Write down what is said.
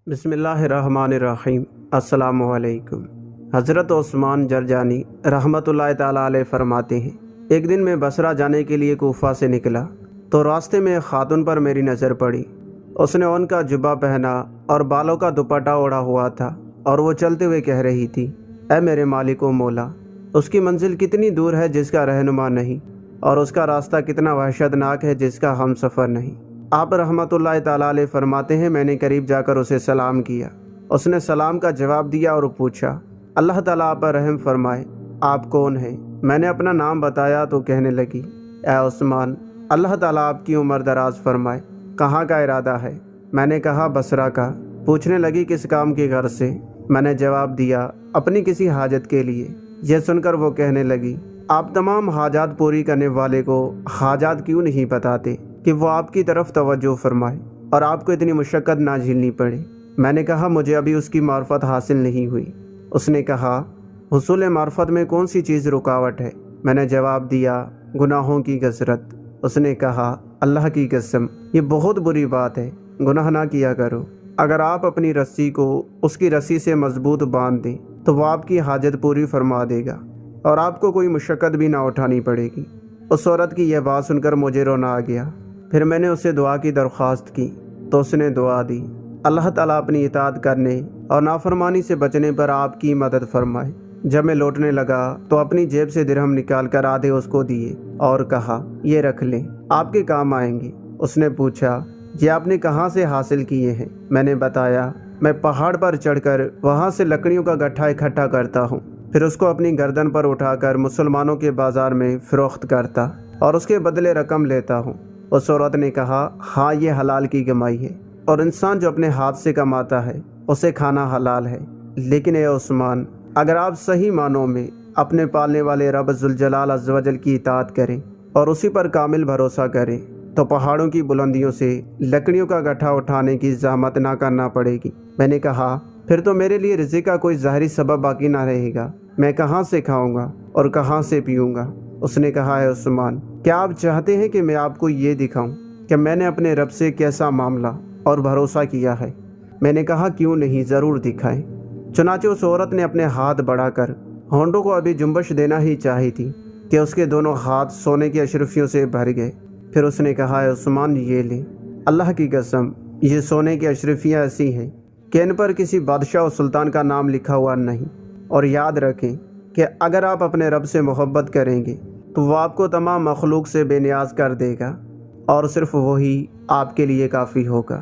बिस्मिल्लाहिर्रहमानिर्रहीम। अस्सलामु अलैकुम। हज़रत उस्मान जरजानी रहमतुल्लाहि ताला अलैह फरमाते हैं, एक दिन मैं बसरा जाने के लिए कूफा से निकला तो रास्ते में एक खातून पर मेरी नज़र पड़ी। उसने ऊन का जुब्बा पहना और बालों का दुपट्टा ओढ़ा हुआ था और वो चलते हुए कह रही थी, ऐ मेरे मालिक व मौला, उसकी मंजिल कितनी दूर है जिसका रहनुमा नहीं, और उसका रास्ता कितना वहशतनाक है जिसका हम सफ़र नहीं। आप रहमतुल्लाहि ताला अलैह फरमाते हैं, मैंने करीब जाकर उसे सलाम किया। उसने सलाम का जवाब दिया और पूछा, अल्लाह ताला आप पर रहम फरमाए, आप कौन हैं? मैंने अपना नाम बताया तो कहने लगी, ऐ उस्मान, अल्लाह ताला आपकी उम्र दराज फरमाए, कहाँ का इरादा है? मैंने कहा, बसरा का। पूछने लगी, किस काम की गर्ज से? मैंने जवाब दिया, अपनी किसी हाजत के लिए। यह सुनकर वो कहने लगी, आप तमाम हाजात पूरी करने वाले को हाजात क्यों नहीं बताते कि वो आपकी तरफ तवज्जो फरमाए और आपको इतनी मुशक्क़त ना झेलनी पड़े। मैंने कहा, मुझे अभी उसकी मार्फत हासिल नहीं हुई। उसने कहा, हुसूल मार्फत में कौन सी चीज़ रुकावट है? मैंने जवाब दिया, गुनाहों की कसरत। उसने कहा, अल्लाह की कसम, ये बहुत बुरी बात है, गुनाह ना किया करो। अगर आप अपनी रस्सी को उसकी रस्सी से मजबूत बांध दें तो वो आपकी हाजत पूरी फरमा देगा और आपको कोई मुशक्क़त भी ना उठानी पड़ेगी। उस औरत की यह बात सुनकर मुझे रोना आ गया। फिर मैंने उससे दुआ की दरख्वास्त की तो उसने दुआ दी, अल्लाह ताला अपनी इताअत करने और नाफरमानी से बचने पर आपकी मदद फरमाए। जब मैं लौटने लगा तो अपनी जेब से दिरहम निकाल कर आधे उसको दिए और कहा, ये रख लें, आपके काम आएंगे। उसने पूछा, ये आपने कहाँ से हासिल किए हैं? मैंने बताया, मैं पहाड़ पर चढ़कर वहाँ से लकड़ियों का गट्ठा इकट्ठा करता हूँ, फिर उसको अपनी गर्दन पर उठाकर मुसलमानों के बाजार में फ़रोख्त करता और उसके बदले रकम लेता हूँ। उस औरत ने कहा, हाँ, ये हलाल की कमाई है और इंसान जो अपने हाथ से कमाता है उसे खाना हलाल है। लेकिन ए उस्मान, अगर आप सही मानों में अपने पालने वाले रब जुल जलाल अज़्ज़ व जल की इताअत करें और उसी पर कामिल भरोसा करें तो पहाड़ों की बुलंदियों से लकड़ियों का गट्ठा उठाने की ज़हमत ना करना पड़ेगी। मैंने कहा, फिर तो मेरे लिए रिज़्क़ का कोई ज़ाहिरी सबब बाकी ना रहेगा, मैं कहाँ से खाऊंगा और कहाँ से पीऊँगा? उसने कहा, है उस्मान, क्या आप चाहते हैं कि मैं आपको ये दिखाऊं कि मैंने अपने रब से कैसा मामला और भरोसा किया है? मैंने कहा, क्यों नहीं, ज़रूर दिखाएं। चुनाचे उस औरत ने अपने हाथ बढ़ाकर होंठों को अभी जुम्बश देना ही चाही थी कि उसके दोनों हाथ सोने की अशरफियों से भर गए। फिर उसने कहा, है उस्मान, ये ले, अल्लाह की कसम, ये सोने की अशरफियाँ ऐसी हैं कि इन पर किसी बादशाह और सुल्तान का नाम लिखा हुआ नहीं। और याद रखें कि अगर आप अपने रब से मोहब्बत करेंगे तो वो आपको तमाम मखलूक से बेनियाज कर देगा और सिर्फ वही आपके लिए काफ़ी होगा।